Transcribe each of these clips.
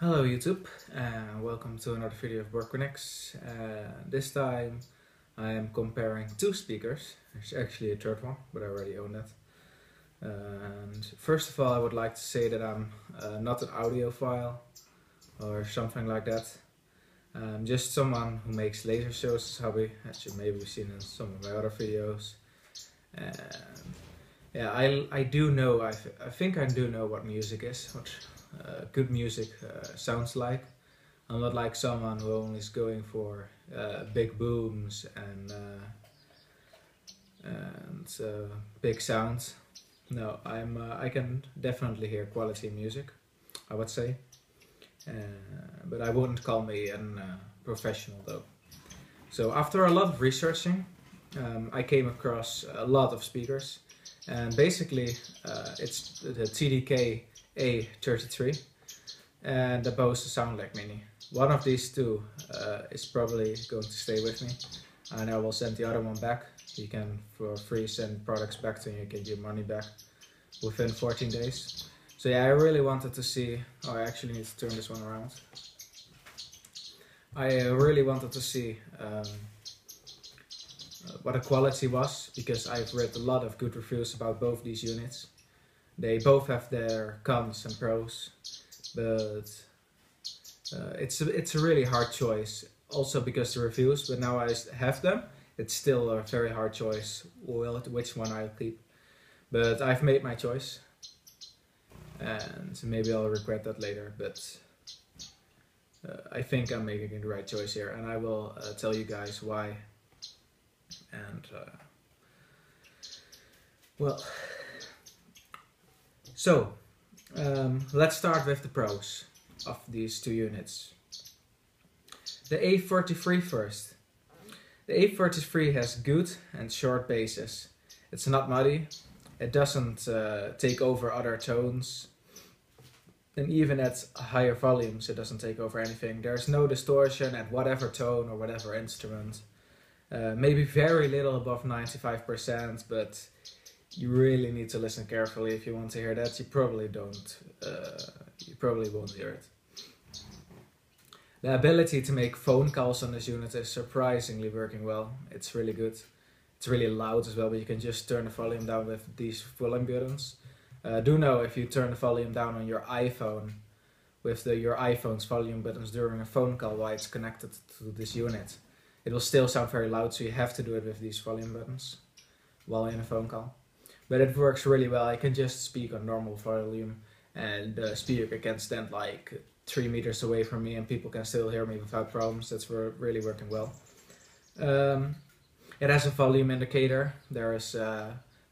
Hello YouTube, welcome to another video of WorkConnects. This time I am comparing two speakers. There's actually a third one, but I already own that. And first of all, I would like to say that I'm not an audiophile or something like that. I'm just someone who makes laser shows as a hobby, as you maybe have seen in some of my other videos. And yeah, I do know, I think I do know what music is, what good music sounds like. I'm not like someone who only is going for big booms and big sounds. No, I can definitely hear quality music, I would say, but I wouldn't call me a professional though. So after a lot of researching, I came across a lot of speakers, and basically it's the TDK A33 and the bose soundlink mini. One of these two is probably going to stay with me, and I will send the other one back. You can for free send products back to you, you get your money back within 14 days. So yeah, I really wanted to see, oh, I actually need to turn this one around. I really wanted to see what the quality was, because I've read a lot of good reviews about both these units. They both have their cons and pros, but it's a really hard choice. Also because the reviews, but now I have them, it's still a very hard choice which one I'll keep. But I've made my choice, and maybe I'll regret that later, but I think I'm making the right choice here, and I will tell you guys why. And well, so let's start with the pros of these two units. The A33 first. The A33 has good and short basses. It's not muddy, it doesn't take over other tones, and even at higher volumes it doesn't take over anything. There's no distortion at whatever tone or whatever instrument. Maybe very little above 95%, but you really need to listen carefully if you want to hear that. You probably don't, you probably won't hear it. The ability to make phone calls on this unit is surprisingly working well. It's really good. It's really loud as well, but you can just turn the volume down with these volume buttons. Do know if you turn the volume down on your iPhone with your iPhone's volume buttons during a phone call while it's connected to this unit, it will still sound very loud, so you have to do it with these volume buttons while in a phone call. But it works really well. I can just speak on normal volume, and the speaker can stand like 3 meters away from me and people can still hear me without problems. That's really working well. It has a volume indicator. There is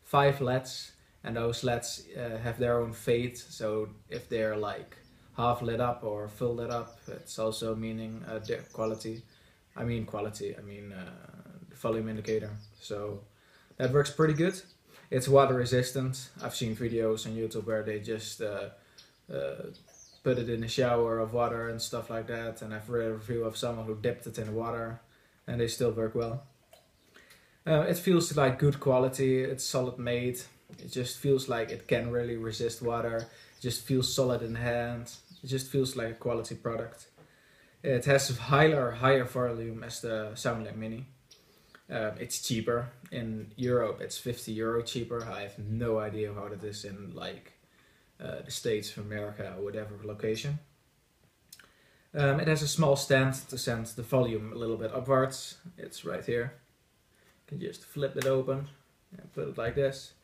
5 LEDs, and those LEDs have their own fade, so if they're like half lit up or full lit up, it's also meaning quality. I mean the volume indicator. So that works pretty good. It's water resistant. I've seen videos on YouTube where they just put it in a shower of water and stuff like that, and I've read a review of someone who dipped it in water and they still work well. It feels like good quality. It's solid made. It just feels like it can really resist water. It just feels solid in the hand. It just feels like a quality product. It has a higher volume as the soundlink mini. It's cheaper. In Europe it's €50 cheaper. I have no idea how that is in like the States of America or whatever location. It has a small stand to send the volume a little bit upwards. It's right here. You can just flip it open and put it like this,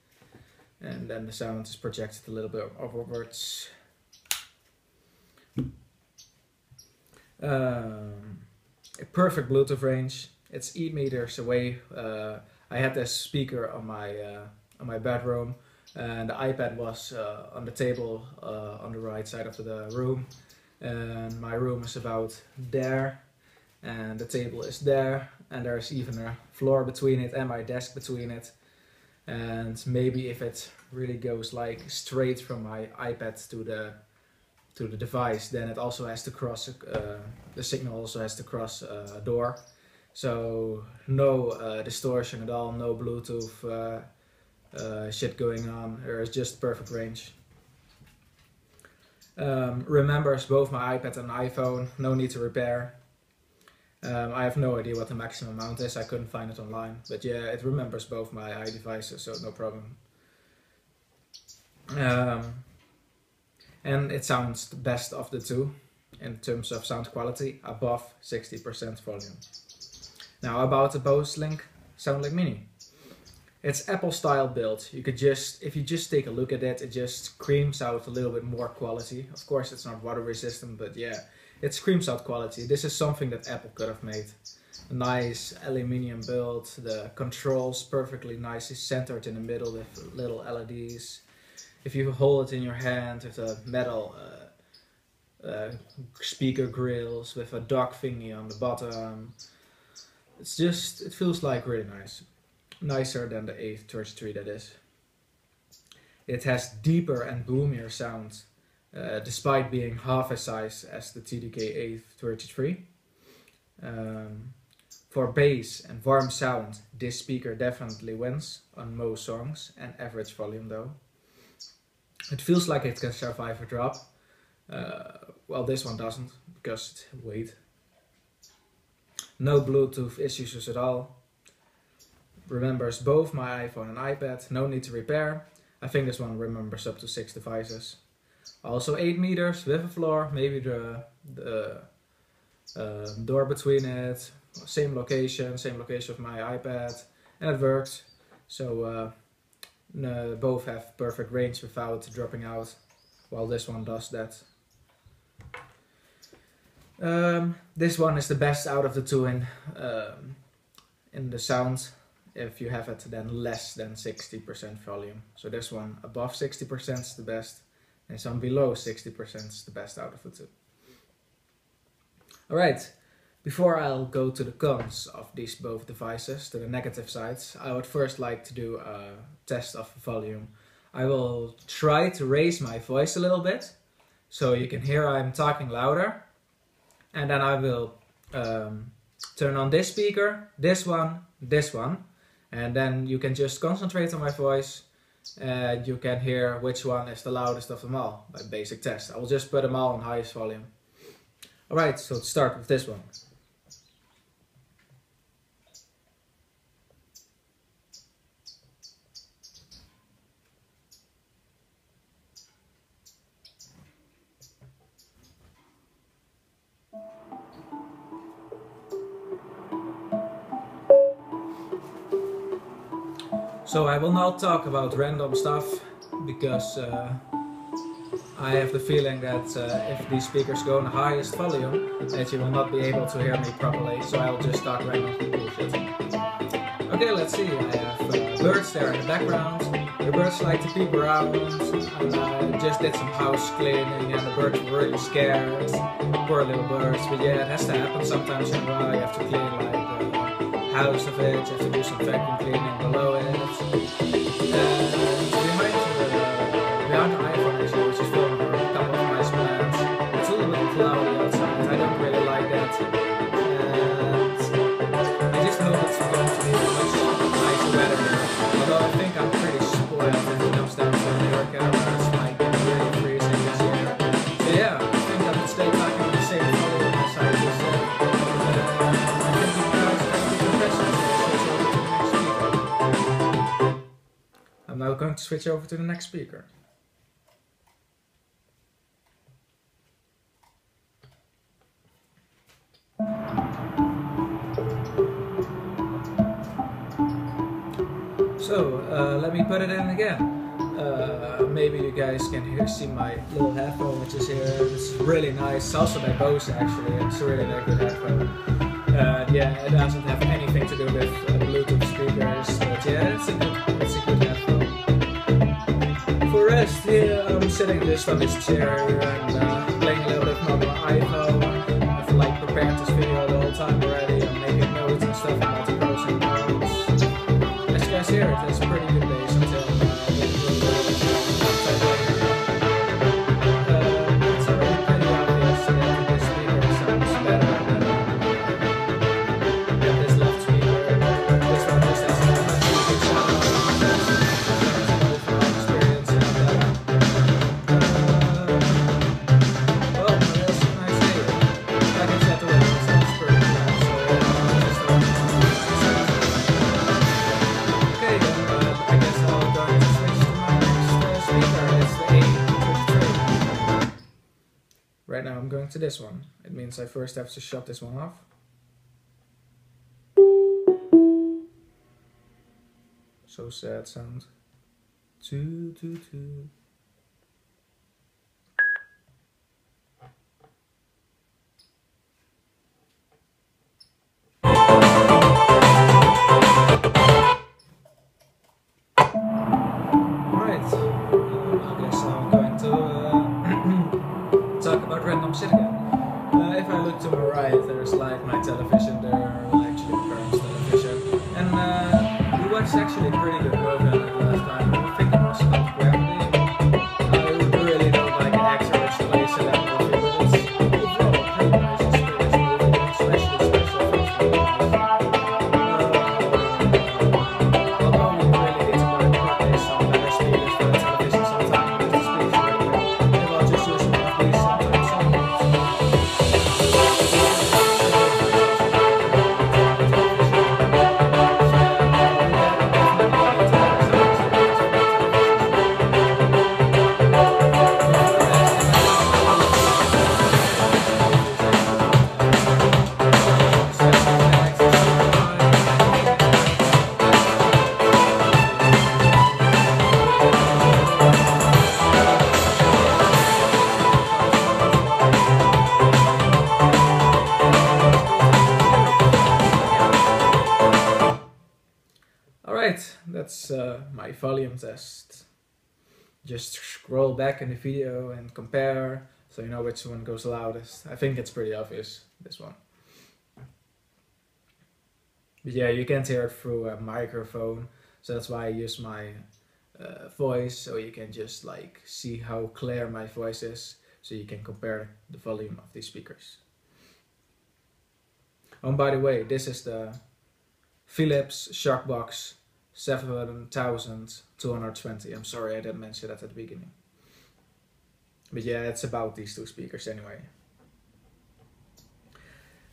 and then the sound is projected a little bit upwards. A perfect Bluetooth range. It's 8 meters away. I had this speaker on my bedroom, and the iPad was on the table on the right side of the room, and my room is about there, and the table is there, and there's even a floor between it and my desk between it. And maybe if it really goes like straight from my iPad to the device, then it also has to cross, the signal also has to cross a door. So no distortion at all, no Bluetooth shit going on. There is just perfect range. Remembers both my iPad and iPhone, no need to repair. I have no idea what the maximum amount is, I couldn't find it online. But yeah, it remembers both my iDevices, so no problem. And it sounds the best of the two in terms of sound quality, above 60% volume. Now about the Bose Link SoundLink Mini. It's Apple style build. You could just, if you just take a look at it, it just screams out a little bit more quality. Of course it's not water resistant, but yeah, it screams out quality. This is something that Apple could have made. A nice aluminium build, the controls perfectly nicely centered in the middle with little LEDs. If you hold it in your hand with a metal speaker grills with a dock thingy on the bottom, it's just, it feels like really nice. Nicer than the A33 that is. It has deeper and boomier sound, despite being half as size as the TDK A33. For bass and warm sound, this speaker definitely wins on most songs and average volume though. It feels like it can survive a drop. Well, this one doesn't, because it's weight. No Bluetooth issues at all. Remembers both my iPhone and iPad, no need to repair. I think this one remembers up to 6 devices. Also 8 meters with a floor, maybe the door between it. Same location of my iPad, and it works. So both have perfect range without dropping out, while this one does that. This one is the best out of the two in the sound. If you have it then less than 60% volume. So this one above 60% is the best, and this one below 60% is the best out of the two. Alright, before I'll go to the cons of these both devices, to the negative sides, I would first like to do a test of volume. I will try to raise my voice a little bit, so you can hear I'm talking louder. And then I will turn on this speaker, this one, and then you can just concentrate on my voice and you can hear which one is the loudest of them all by basic test. I will just put them all on highest volume. Alright, so let's start with this one. So I will not talk about random stuff, because I have the feeling that if these speakers go on the highest volume, that you will not be able to hear me properly, so I will just talk random bullshit. Okay, let's see, I have birds there in the background. The birds like to peep around, and I just did some house cleaning and the birds were really scared. Poor little birds, but yeah, it has to happen sometimes in a while. You have to clean like house of it, you have to do some vacuum cleaning below it. Behind the iPhone actually, which is filming a couple of nice plants. It's a little bit cloudy outside, I don't really like that. And I just hope it's going to be much nicer weather here. Although I think I'm pretty spoiled if it comes down to New York cameras, like really freezing this year. So yeah, I think I would stay back on the same volume as I just said. I'm now going to switch over to the next speaker. So let me put it in again. Maybe you guys can see my little headphone which is here. It's really nice. It's also by Bose actually. It's a really good headphone. Yeah, it doesn't have anything to do with Bluetooth speakers, but yeah, it's a good headphone. For the rest, here I'm sitting just on this chair and playing a little bit on my iPhone. I've like prepared this video the whole time already. I'm making notes and stuff about the pros and cons. As you guys hear, it's a pretty good bass until it's already pretty obvious that this speaker sounds better than this left speaker. This one just has a much bigger sound, overall experience, and Right now I'm going to this one. It means I first have to shut this one off. So sad sound. 2, 2, 2. Right. I guess I'm going to talk about random shit again. If I look to my right, there's like my television there, actually my parents' television. And we watched actually a pretty good movie on it last time. I think it was called Gravity. I really don't like the actor which plays in that movie, but it's overall pretty nice experience movie, especially special effects. Although we really need to learn to play some better speakers for the television sometimes, because the speakers are really good. Maybe I'll just use one of these sometimes. Alright, that's my volume test. Just scroll back in the video and compare so you know which one goes loudest. I think it's pretty obvious, this one. But yeah, you can't hear it through a microphone, so that's why I use my voice, so you can just like see how clear my voice is, so you can compare the volume of these speakers. Oh, and by the way, this is the Philips Shockbox 7220. I'm sorry I didn't mention that at the beginning. But yeah, it's about these two speakers anyway.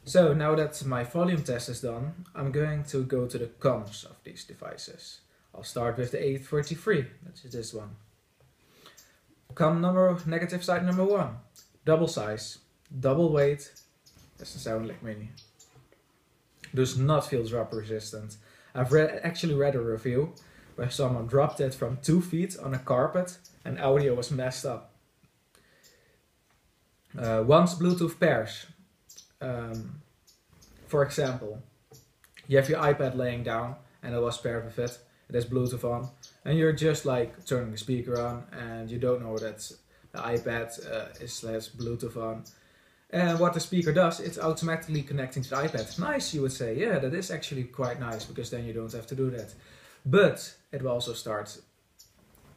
So now that my volume test is done, I'm going to go to the comms of these devices. I'll start with the A33, that's this one. Com number, negative side number 1. Double size, double weight, that's the SoundLink Mini. Does not feel drop resistant. I've actually read a review where someone dropped it from 2 feet on a carpet and audio was messed up. Once Bluetooth pairs, for example, you have your iPad laying down and it was paired with it, it has Bluetooth on, and you're just like turning the speaker on and you don't know that the iPad has Bluetooth on. And what the speaker does, it's automatically connecting to the iPad. Nice, you would say. Yeah, that is actually quite nice, because then you don't have to do that. But it will also start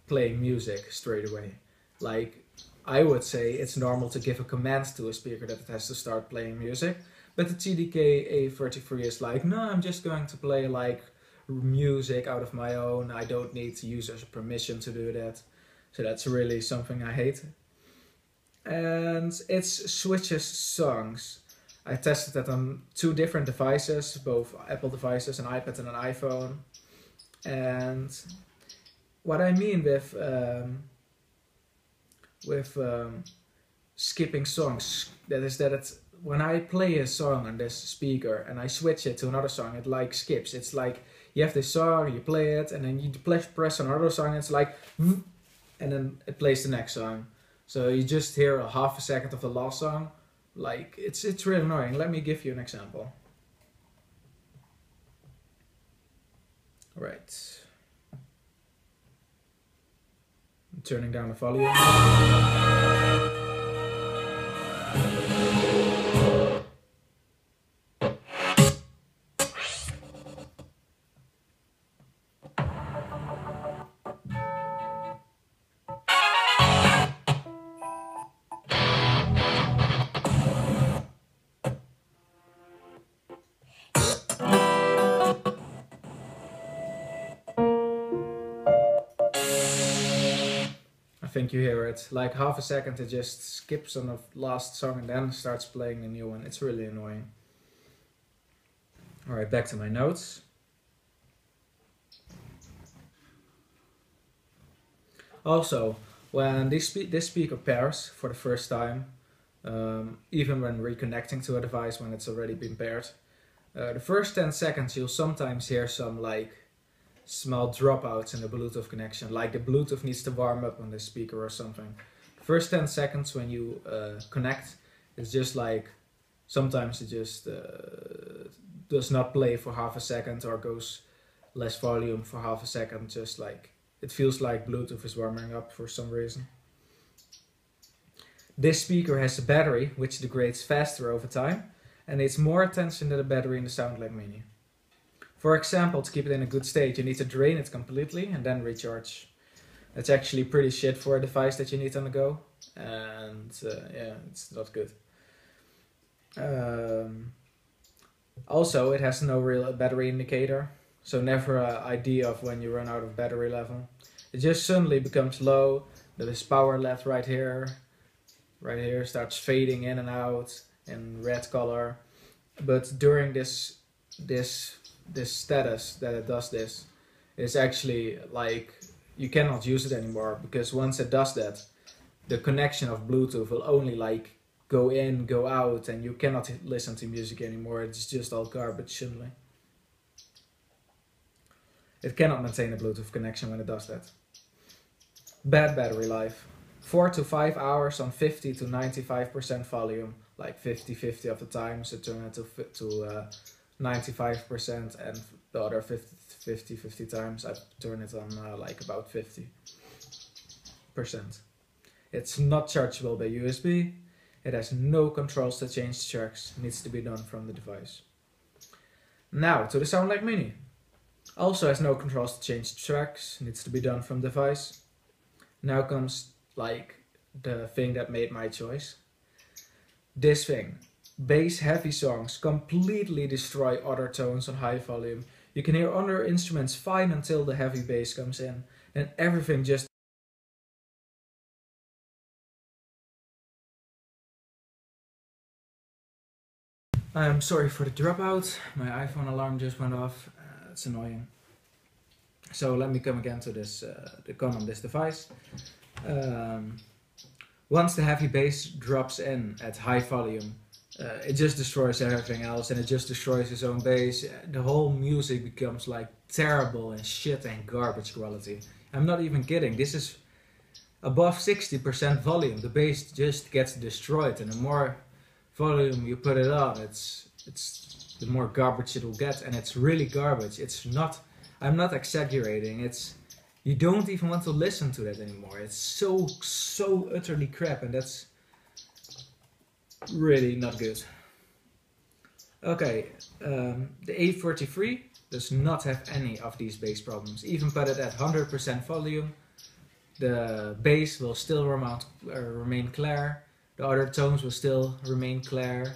playing music straight away. Like, I would say it's normal to give a command to a speaker that it has to start playing music. But the TDK A33 is like, no, I'm just going to play like music out of my own. I don't need user's permission to do that. So that's really something I hate. And it switches songs. I tested that on 2 different devices, both Apple devices, an iPad and an iPhone. And what I mean with skipping songs, that is that it's, when I play a song on this speaker and I switch it to another song, it like skips. It's like you have this song, you play it, and then you press another song, and it's like, and then it plays the next song. So you just hear a half a second of the last song. Like, it's really annoying. Let me give you an example. Alright. I'm turning down the volume. I think you hear it. Like half a second it just skips on the last song and then starts playing the new one. It's really annoying. Alright, back to my notes. Also, when this speaker pairs for the first time, even when reconnecting to a device when it's already been paired. The first 10 seconds you'll sometimes hear some like small dropouts in the Bluetooth connection, like the Bluetooth needs to warm up on the speaker or something. The first 10 seconds when you connect, it's just like sometimes it just does not play for half a second or goes less volume for half a second, just like it feels like Bluetooth is warming up for some reason. This speaker has a battery which degrades faster over time and needs more attention than the battery in the SoundLink Mini. For example, to keep it in a good state, you need to drain it completely and then recharge. That's actually pretty shit for a device that you need on the go, and yeah, it's not good. Also, it has no real battery indicator, so never an idea of when you run out of battery level. It just suddenly becomes low. This power LED right here starts fading in and out in red color. But during this status that it does this, it's actually like you cannot use it anymore, because once it does that, the connection of Bluetooth will only like go in, go out, and you cannot listen to music anymore. It's just all garbage suddenly. It cannot maintain a Bluetooth connection when it does that. Bad battery life. 4 to 5 hours on 50 to 95% volume, like 50-50 of the time, so turn it to 95%, and the other 50 times I turn it on like about 50%. It's not chargeable by USB. It has no controls to change tracks. It needs to be done from the device. Now to the SoundLink Mini. Also has no controls to change tracks. Needs to be done from the device. Now comes like the thing that made my choice. This thing. Bass heavy songs completely destroy other tones on high volume. You can hear other instruments fine until the heavy bass comes in. Then everything just I'm sorry for the dropout. My iPhone alarm just went off. It's annoying. So let me come again to this, the con on this device. Once the heavy bass drops in at high volume, it just destroys everything else, and it just destroys its own bass. The whole music becomes like terrible and shit and garbage quality. I'm not even kidding. This is above 60% volume. The bass just gets destroyed, and the more volume you put it on, it's the more garbage it will get, and it's really garbage. It's not. I'm not exaggerating. It's you don't even want to listen to that anymore. It's so utterly crap, and that's really not good. Okay, the A33 does not have any of these bass problems. Even put it at 100% volume, the bass will still remain clear. The other tones will still remain clear.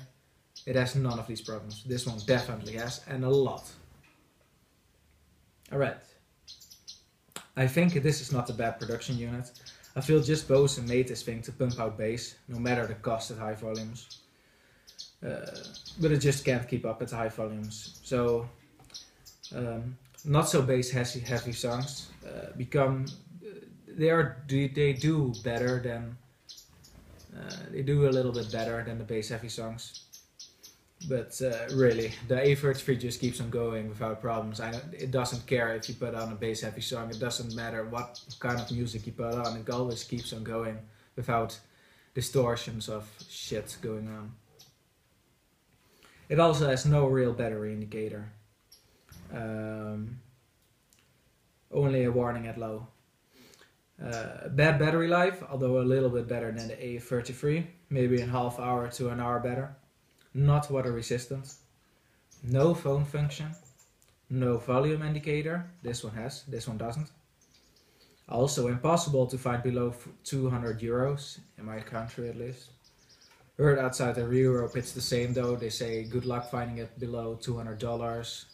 It has none of these problems. This one definitely has, and a lot. Alright. I think this is not a bad production unit. I feel just Bose made this thing to pump out bass, no matter the cost at high volumes. But it just can't keep up at high volumes. So, not so bass heavy songs they do better than they do a little bit better than the bass heavy songs. But really, the A33 just keeps on going without problems. It doesn't care if you put on a bass heavy song. It doesn't matter what kind of music you put on. It always keeps on going without distortions of shit going on. It also has no real battery indicator. Only a warning at low. Bad battery life, although a little bit better than the A33. Maybe a half hour to an hour better. Not water resistant. No phone function. No volume indicator. This one has, this one doesn't. Also impossible to find below 200 euros, in my country at least. Heard outside of Europe it's the same though. They say good luck finding it below $200.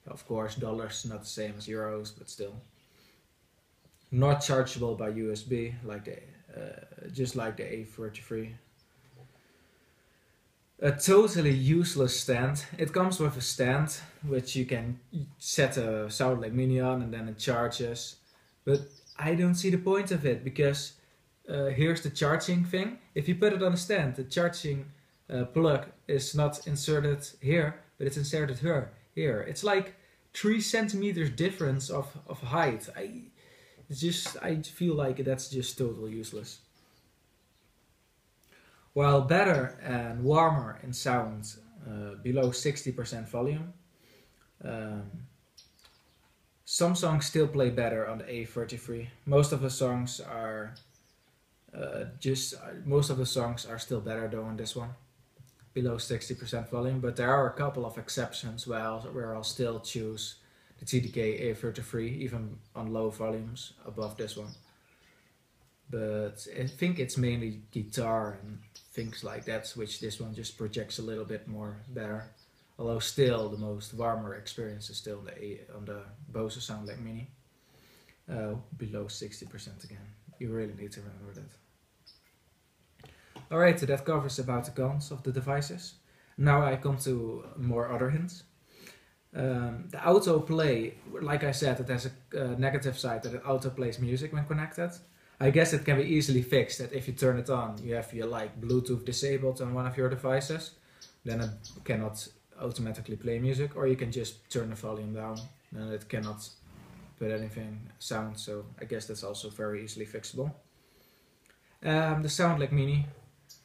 Of course, dollars not the same as euros, but still. Not chargeable by USB, like just like the A33. A totally useless stand. It comes with a stand, which you can set a SoundLink Mini on and then it charges. But I don't see the point of it, because here's the charging thing. If you put it on a stand, the charging plug is not inserted here, but it's inserted here. It's like 3 centimeters difference of height. I feel like that's just totally useless. While better and warmer in sound below 60% volume, some songs still play better on the A33. Most of the songs are still better though on this one, below 60% volume. But there are a couple of exceptions where I'll still choose the TDK A33 even on low volumes above this one. But I think it's mainly guitar and things like that, which this one just projects a little bit more better. Although still the most warmer experience is still on the Bose SoundLink Mini. Below 60% again. You really need to remember that. Alright, so that covers about the cons of the devices. Now I come to more other hints. The autoplay, like I said, it has a negative side that it autoplays music when connected. I guess it can be easily fixed that if you turn it on, you have your like Bluetooth disabled on one of your devices, then it cannot automatically play music, or you can just turn the volume down and it cannot put anything sound, so I guess that's also very easily fixable. The SoundLink Mini,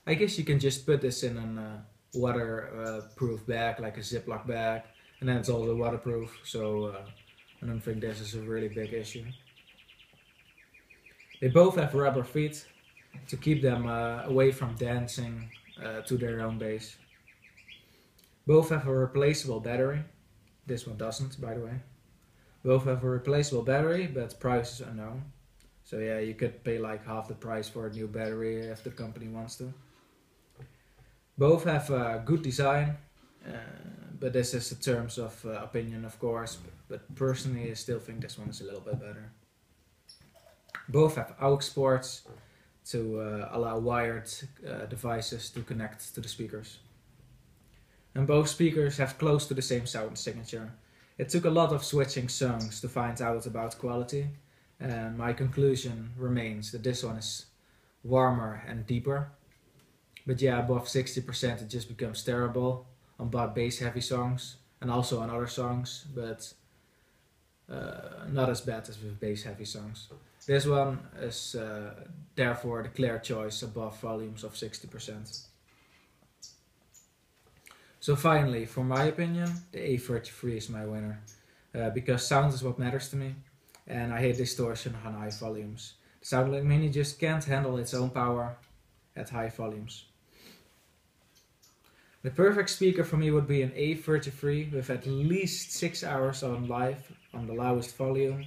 I guess you can just put this in a waterproof bag, like a Ziploc bag, and then it's also waterproof, so I don't think this is a really big issue. They both have rubber feet to keep them away from dancing to their own bass. Both have a replaceable battery. This one doesn't, by the way. Both have a replaceable battery, but price is unknown. So yeah, you could pay like half the price for a new battery if the company wants to. Both have a good design, but this is in terms of opinion, of course. But personally, I still think this one is a little bit better. Both have aux ports to allow wired devices to connect to the speakers. And both speakers have close to the same sound signature. It took a lot of switching songs to find out about quality, and my conclusion remains that this one is warmer and deeper. But yeah, above 60% it just becomes terrible on both bass heavy songs and also on other songs, but not as bad as with bass heavy songs. This one is therefore the clear choice above volumes of 60%. So finally, for my opinion, the A33 is my winner, because sound is what matters to me, and I hate distortion on high volumes. The SoundLink Mini just can't handle its own power at high volumes. The perfect speaker for me would be an A33 with at least 6 hours on live on the lowest volume,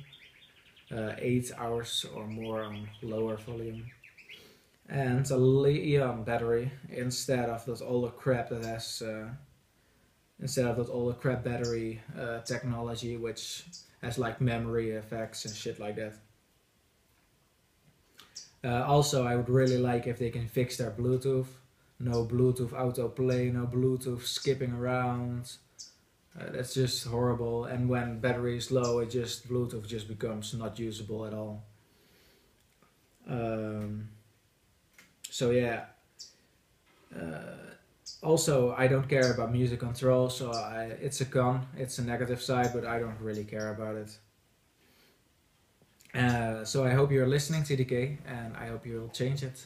8 hours or more on lower volume, and a lithium battery instead of that older crap that has battery technology which has like memory effects and shit like that. Also, I would really like if they can fix their Bluetooth. No Bluetooth autoplay, no Bluetooth skipping around. That's just horrible, and when battery is low, Bluetooth just becomes not usable at all. So yeah. Also, I don't care about music control, so it's a con, it's a negative side, but I don't really care about it. So I hope you're listening, TDK, and I hope you'll change it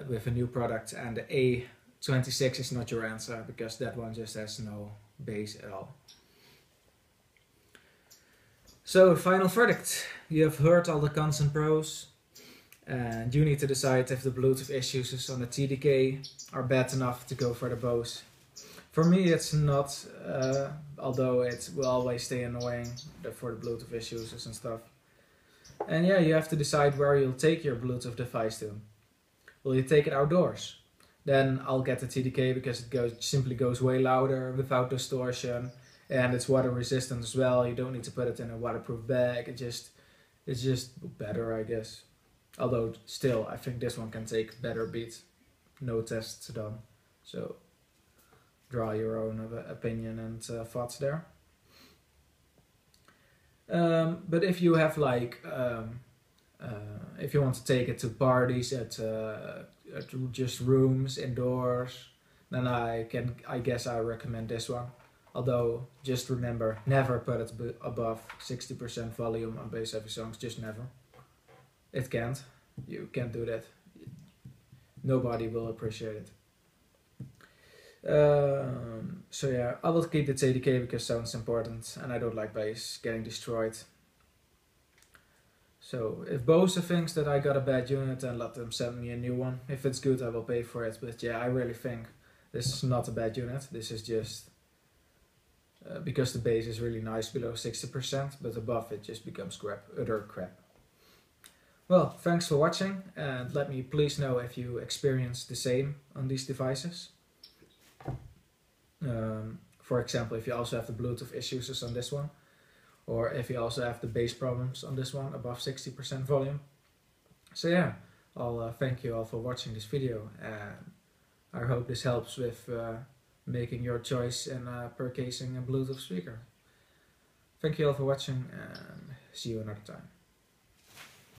with a new product. And the A26 is not your answer, because that one just has no bass at all. So, final verdict. You have heard all the cons and pros, and you need to decide if the Bluetooth issues on the TDK are bad enough to go for the Bose. For me, it's not, although it will always stay annoying for the Bluetooth issues and stuff. And yeah, you have to decide where you'll take your Bluetooth device to. Will you take it outdoors? Then I'll get the TDK, because it simply goes way louder without distortion, and it's water resistant as well. You don't need to put it in a waterproof bag. It's just better, I guess. Although still, I think this one can take better beats. No tests done, so draw your own opinion and thoughts there. But if you have like If you want to take it to parties at just rooms indoors, then I guess I recommend this one. Although, just remember, never put it above 60% volume on bass heavy songs, just never. It can't. You can't do that. Nobody will appreciate it. So yeah, I will keep the TDK because sound's important and I don't like bass getting destroyed. So if Bose thinks that I got a bad unit, then let them send me a new one. If it's good, I will pay for it. But yeah, I really think this is not a bad unit. This is just because the bass is really nice below 60%, but above it just becomes utter crap. Well, thanks for watching, and let me please know if you experience the same on these devices. For example, if you also have the Bluetooth issues as on this one, or if you also have the bass problems on this one above 60% volume. So yeah, I'll thank you all for watching this video, and I hope this helps with making your choice in purchasing a Bluetooth speaker. Thank you all for watching, and see you another time.